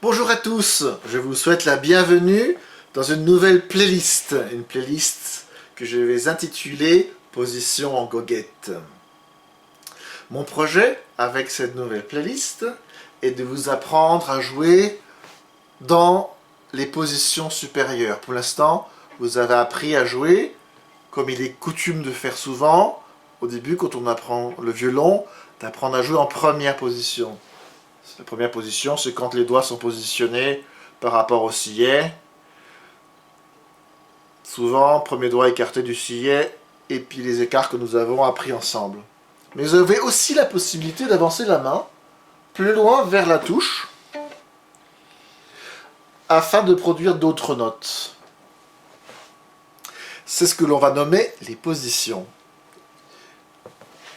Bonjour à tous, je vous souhaite la bienvenue dans une nouvelle playlist, que je vais intituler Position en goguette. Mon projet avec cette nouvelle playlist est de vous apprendre à jouer dans les positions supérieures. Pour l'instant, vous avez appris à jouer comme il est coutume de faire souvent, au début quand on apprend le violon, d'apprendre à jouer en première position. La première position, c'est quand les doigts sont positionnés par rapport au sillet. Souvent, premier doigt écarté du sillet, et puis les écarts que nous avons appris ensemble. Mais vous avez aussi la possibilité d'avancer la main plus loin vers la touche, afin de produire d'autres notes. C'est ce que l'on va nommer les positions.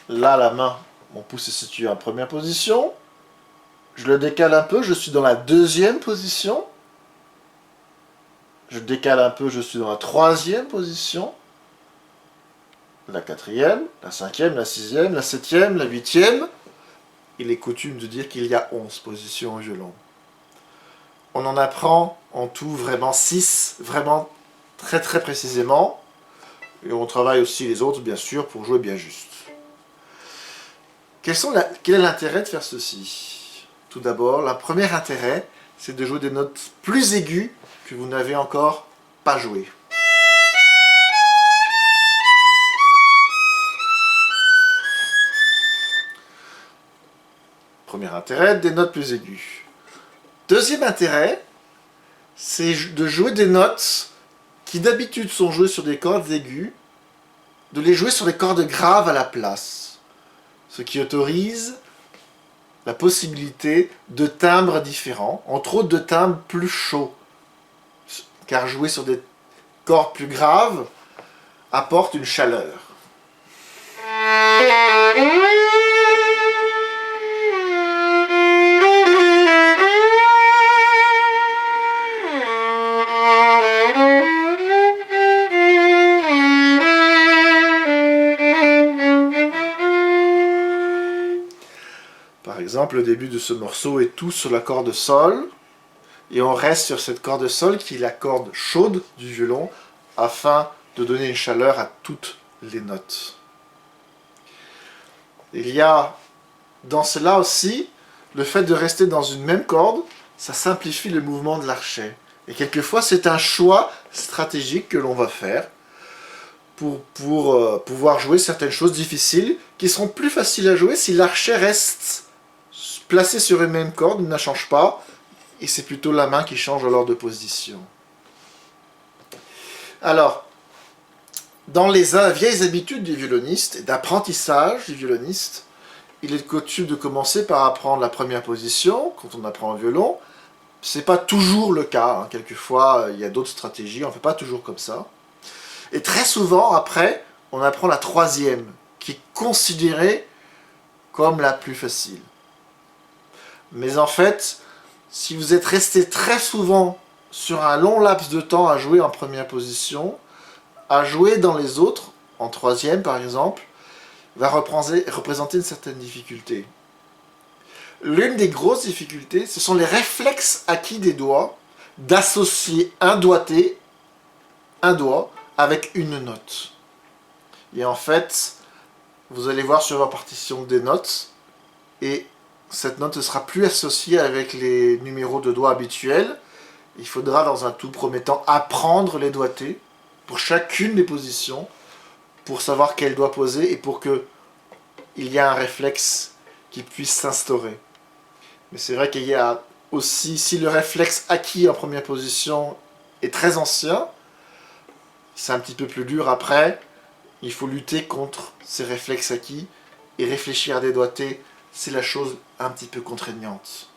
Là, la main, mon pouce est situé en première position. Je le décale un peu, je suis dans la deuxième position. Je décale un peu, je suis dans la troisième position. La quatrième, la cinquième, la sixième, la septième, la huitième. Il est coutume de dire qu'il y a 11 positions au violon. On en apprend en tout vraiment 6, vraiment très précisément. Et on travaille aussi les autres, bien sûr, pour jouer bien juste. Quel est l'intérêt de faire ceci ? Tout d'abord, le premier intérêt, c'est de jouer des notes plus aiguës que vous n'avez encore pas jouées. Premier intérêt, des notes plus aiguës. Deuxième intérêt, c'est de jouer des notes qui d'habitude sont jouées sur des cordes aiguës, de les jouer sur des cordes graves à la place. Ce qui autorise la possibilité de timbres différents, entre autres de timbres plus chauds. Car jouer sur des cordes plus graves apporte une chaleur. Par exemple, le début de ce morceau est tout sur la corde sol, et on reste sur cette corde sol qui est la corde chaude du violon, afin de donner une chaleur à toutes les notes. Il y a dans cela aussi le fait de rester dans une même corde, ça simplifie le mouvement de l'archet. Et quelquefois c'est un choix stratégique que l'on va faire pour pouvoir jouer certaines choses difficiles qui seront plus faciles à jouer si l'archet reste placé sur une même corde, ne change pas, et c'est plutôt la main qui change alors de position. Alors, dans les vieilles habitudes du violoniste et d'apprentissage du violoniste, il est coutume de commencer par apprendre la première position quand on apprend un violon. Ce n'est pas toujours le cas, hein. Quelquefois il y a d'autres stratégies, on ne fait pas toujours comme ça. Et très souvent, après, on apprend la troisième, qui est considérée comme la plus facile. Mais en fait, si vous êtes resté très souvent sur un long laps de temps à jouer en première position, à jouer dans les autres, en troisième par exemple, va représenter une certaine difficulté. L'une des grosses difficultés, ce sont les réflexes acquis des doigts d'associer un doigt avec une note. Et en fait, vous allez voir sur la partition des notes, et cette note ne sera plus associée avec les numéros de doigts habituels. Il faudra dans un tout premier temps apprendre les doigtés pour chacune des positions, pour savoir quel doigt poser et pour qu'il y ait un réflexe qui puisse s'instaurer. Mais c'est vrai qu'il y a aussi, si le réflexe acquis en première position est très ancien, c'est un petit peu plus dur après. Il faut lutter contre ces réflexes acquis et réfléchir à des doigtés. C'est la chose un petit peu contraignante.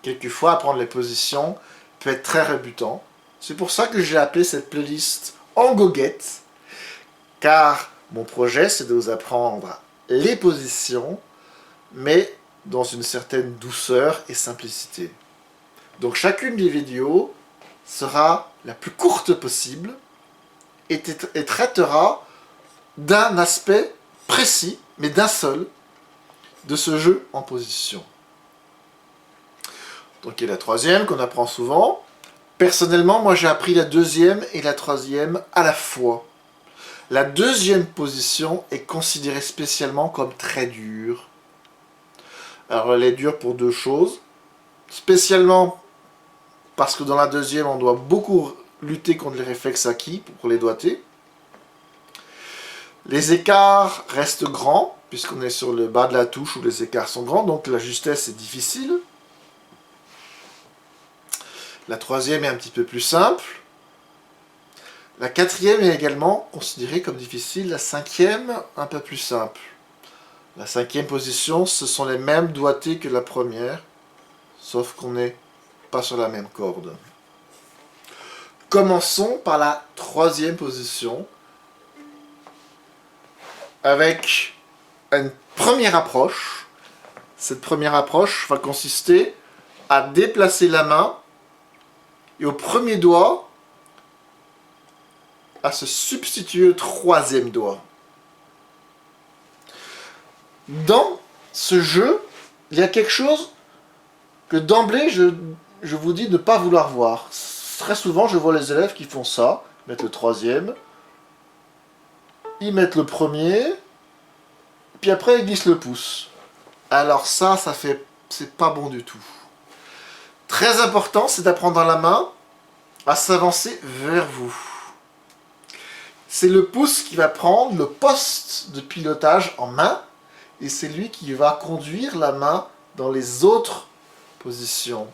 Quelquefois, apprendre les positions peut être très rebutant. C'est pour ça que j'ai appelé cette playlist en goguette, car mon projet, c'est de vous apprendre les positions, mais dans une certaine douceur et simplicité. Donc chacune des vidéos sera la plus courte possible et traitera d'un aspect précis, mais d'un seul, de ce jeu en position. Donc il y a la troisième qu'on apprend souvent. Personnellement, moi j'ai appris la deuxième et la troisième à la fois. La deuxième position est considérée spécialement comme très dure. Alors elle est dure pour deux choses. Spécialement parce que dans la deuxième, on doit beaucoup lutter contre les réflexes acquis pour les doigtés. Les écarts restent grands, puisqu'on est sur le bas de la touche où les écarts sont grands, donc la justesse est difficile. La troisième est un petit peu plus simple. La quatrième est également considérée comme difficile. La cinquième, un peu plus simple. La cinquième position, ce sont les mêmes doigtés que la première, sauf qu'on n'est pas sur la même corde. Commençons par la troisième position, avec une première approche. Cette première approche va consister à déplacer la main et au premier doigt à se substituer au troisième doigt. Dans ce jeu, il y a quelque chose que d'emblée je vous dis de ne pas vouloir voir. Très souvent, je vois les élèves qui font ça, mettent le troisième, ils mettent le premier, puis après ils glissent le pouce. Alors ça c'est pas bon du tout. Très important, c'est d'apprendre à la main à s'avancer vers vous. C'est le pouce qui va prendre le poste de pilotage en main et c'est lui qui va conduire la main dans les autres positions.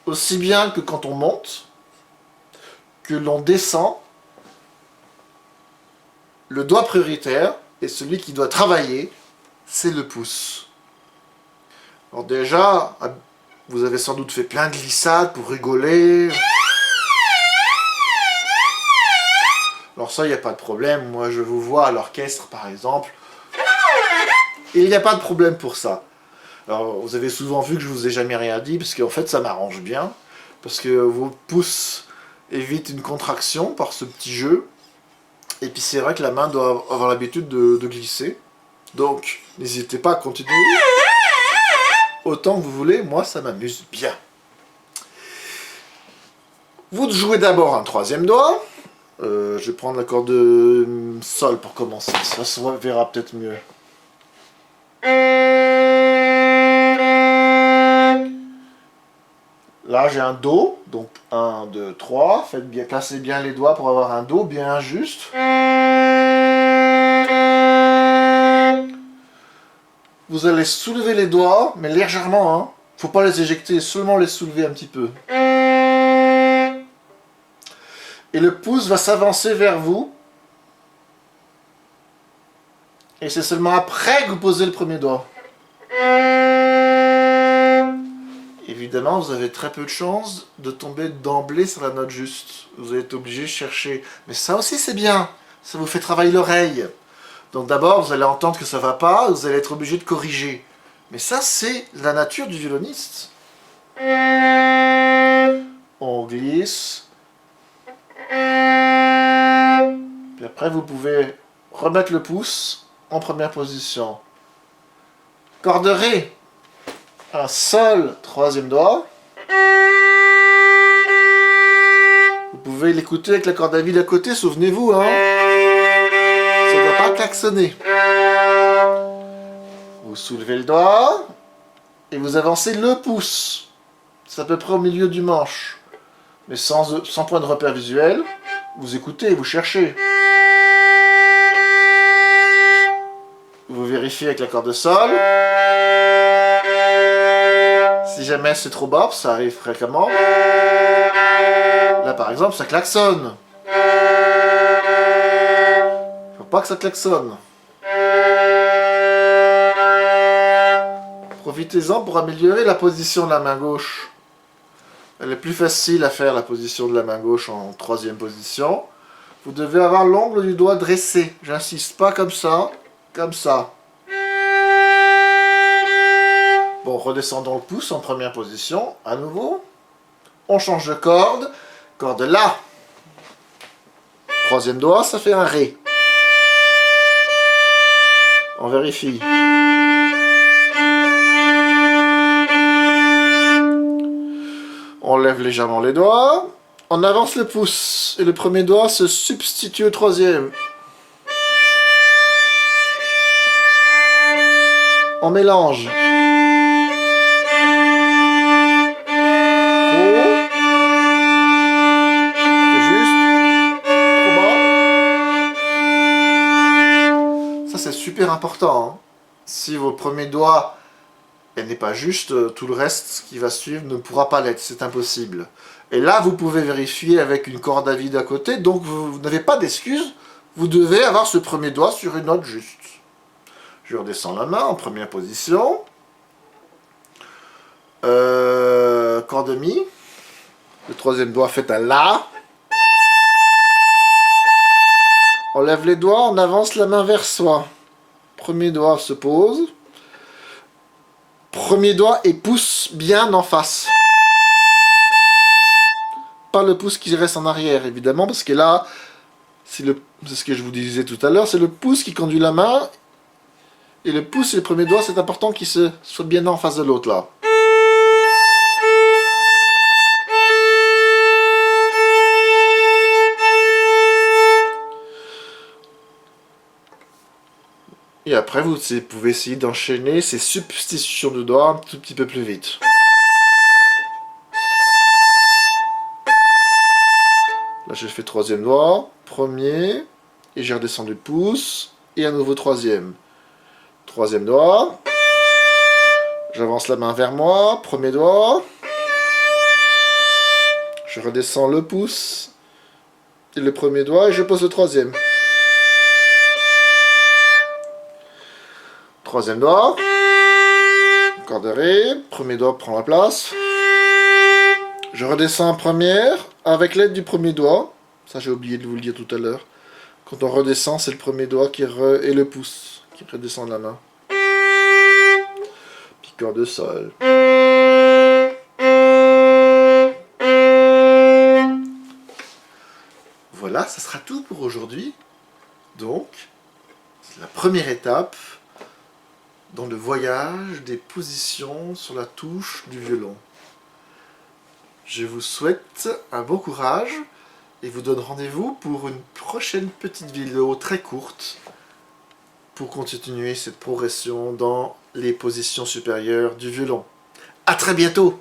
Aussi bien que quand on monte, que l'on descend, le doigt prioritaire et celui qui doit travailler, c'est le pouce. Alors déjà, vous avez sans doute fait plein de glissades pour rigoler. Alors ça, il n'y a pas de problème. Moi, je vous vois à l'orchestre, par exemple. Et il n'y a pas de problème pour ça. Alors, vous avez souvent vu que je vous ai jamais rien dit, parce qu'en fait, ça m'arrange bien. Parce que vos pouces évitent une contraction par ce petit jeu. Et puis, c'est vrai que la main doit avoir l'habitude de glisser. Donc, n'hésitez pas à continuer. Autant que vous voulez, moi, ça m'amuse bien. Vous jouez d'abord un troisième doigt. Je vais prendre l'accord de sol pour commencer, ça se verra peut-être mieux. Là j'ai un Do, donc 1, 2, 3, faites bien, placez bien les doigts pour avoir un Do bien juste. Vous allez soulever les doigts, mais légèrement, hein. Faut pas les éjecter, seulement les soulever un petit peu. Et le pouce va s'avancer vers vous. Et c'est seulement après que vous posez le premier doigt. Évidemment, vous avez très peu de chances de tomber d'emblée sur la note juste. Vous allez être obligé de chercher. Mais ça aussi, c'est bien. Ça vous fait travailler l'oreille. Donc d'abord, vous allez entendre que ça ne va pas, vous allez être obligé de corriger. Mais ça, c'est la nature du violoniste. On glisse. Puis après, vous pouvez remettre le pouce en première position. Corde Ré. Un Sol, troisième doigt. Vous pouvez l'écouter avec la corde à vide à côté, souvenez-vous, hein. Ça ne doit pas klaxonner. Vous soulevez le doigt et vous avancez le pouce. C'est à peu près au milieu du manche. Mais sans point de repère visuel, vous écoutez, vous cherchez. Vous vérifiez avec la corde de Sol. Si jamais c'est trop bas, ça arrive fréquemment. Là par exemple, ça klaxonne. Faut pas que ça klaxonne. Profitez-en pour améliorer la position de la main gauche. Elle est plus facile à faire, la position de la main gauche en troisième position. Vous devez avoir l'ongle du doigt dressé. J'insiste, pas comme ça, comme ça. Bon, redescendons le pouce en première position, à nouveau. On change de corde. Corde La. Troisième doigt, ça fait un Ré. On vérifie. On lève légèrement les doigts. On avance le pouce. Et le premier doigt se substitue au troisième. On mélange. C'est super important. Hein. Si vos premiers doigts n'est pas juste, tout le reste qui va suivre ne pourra pas l'être, c'est impossible. Et là, vous pouvez vérifier avec une corde à vide à côté, donc vous n'avez pas d'excuse, vous devez avoir ce premier doigt sur une note juste. Je redescends la main en première position. Corde mi. Le troisième doigt fait un La. On lève les doigts, on avance la main vers soi. Premier doigt se pose. Premier doigt et pouce bien en face. Pas le pouce qui reste en arrière, évidemment, parce que là, c'est ce que je vous disais tout à l'heure, c'est le pouce qui conduit la main. Et le pouce et le premier doigt, c'est important qu'ils soient bien en face de l'autre, là. Et après, vous pouvez essayer d'enchaîner ces substitutions de doigts un tout petit peu plus vite. Là, j'ai fait troisième doigt, premier, et j'ai redescendu le pouce, et à nouveau troisième. Troisième doigt, j'avance la main vers moi, premier doigt, je redescends le pouce, et le premier doigt, et je pose le troisième. Troisième doigt, corde ré, premier doigt prend la place. Je redescends en première avec l'aide du premier doigt. Ça, j'ai oublié de vous le dire tout à l'heure. Quand on redescend, c'est le premier doigt et le pouce qui redescend de la main. Puis corde de sol. Voilà, ça sera tout pour aujourd'hui. Donc, c'est la première étape dans le voyage des positions sur la touche du violon. Je vous souhaite un bon courage et vous donne rendez-vous pour une prochaine petite vidéo très courte pour continuer cette progression dans les positions supérieures du violon. À très bientôt!